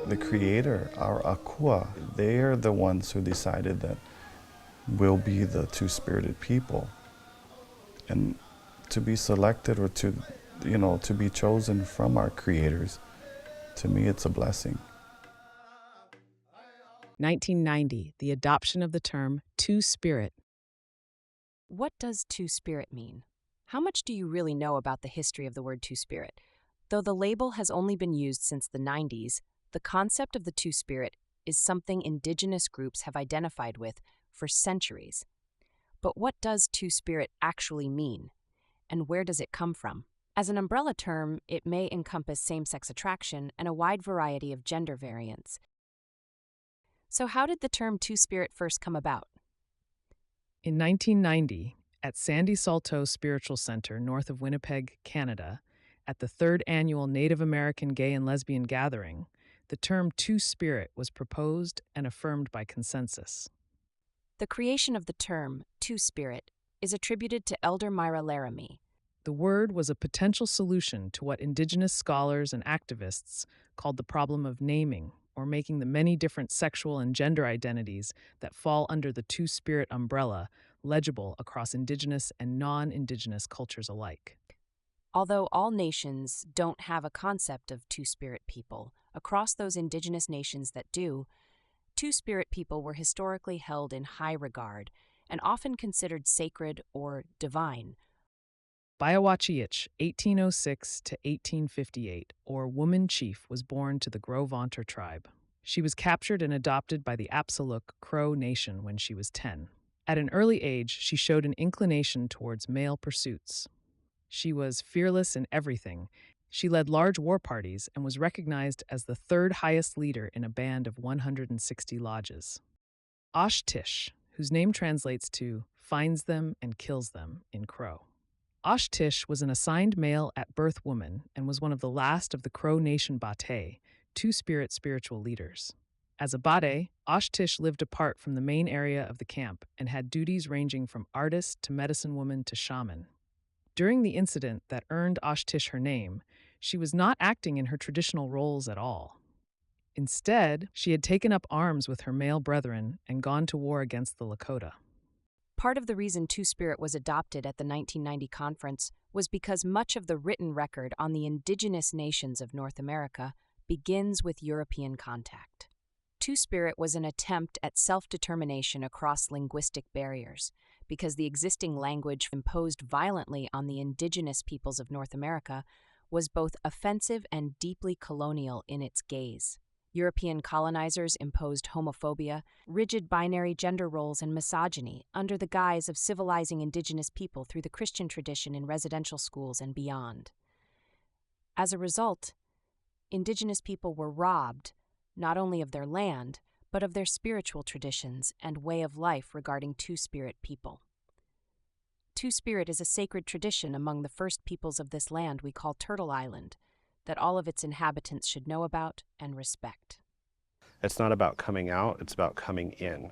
the creator, our Akua, they're the ones who decided that we'll be the two-spirited people. And to be selected or to be chosen from our creators, to me, it's a blessing. 1990, the adoption of the term Two-Spirit. What does Two-Spirit mean? How much do you really know about the history of the word Two-Spirit? Though the label has only been used since the 90s, the concept of the Two-Spirit is something Indigenous groups have identified with for centuries. But what does Two-Spirit actually mean? And where does it come from? As an umbrella term, it may encompass same-sex attraction and a wide variety of gender variants. So how did the term Two-Spirit first come about? In 1990, at Sandy Saulteau Spiritual Center north of Winnipeg, Canada, at the 3rd annual Native American Gay and Lesbian Gathering, the term Two-Spirit was proposed and affirmed by consensus. The creation of the term Two-Spirit is attributed to Elder Myra Laramie. The word was a potential solution to what Indigenous scholars and activists called the problem of naming, or making the many different sexual and gender identities that fall under the Two-Spirit umbrella legible across Indigenous and non-Indigenous cultures alike. Although all nations don't have a concept of Two-Spirit people, across those Indigenous nations that do, Two-Spirit people were historically held in high regard and often considered sacred or divine. Biawachiich, 1806 to 1858, or Woman Chief, was born to the Gros Ventre tribe. She was captured and adopted by the Apsaluk Crow Nation when she was 10. At an early age, she showed an inclination towards male pursuits. She was fearless in everything. She led large war parties and was recognized as the 3rd highest leader in a band of 160 lodges. Osh-Tish, whose name translates to finds them and kills them in Crow. Osh-Tish was an assigned male at birth woman and was one of the last of the Crow Nation Bate, Two-Spirit spiritual leaders. As a Bate, Osh-Tish lived apart from the main area of the camp and had duties ranging from artist to medicine woman to shaman. During the incident that earned Osh-Tish her name, she was not acting in her traditional roles at all. Instead, she had taken up arms with her male brethren and gone to war against the Lakota. Part of the reason Two-Spirit was adopted at the 1990 conference was because much of the written record on the Indigenous nations of North America begins with European contact. Two-Spirit was an attempt at self-determination across linguistic barriers, because the existing language imposed violently on the Indigenous peoples of North America was both offensive and deeply colonial in its gaze. European colonizers imposed homophobia, rigid binary gender roles, and misogyny under the guise of civilizing Indigenous people through the Christian tradition in residential schools and beyond. As a result, Indigenous people were robbed not only of their land, but of their spiritual traditions and way of life regarding Two-Spirit people. Two-Spirit is a sacred tradition among the first peoples of this land we call Turtle Island, that all of its inhabitants should know about and respect. It's not about coming out, it's about coming in.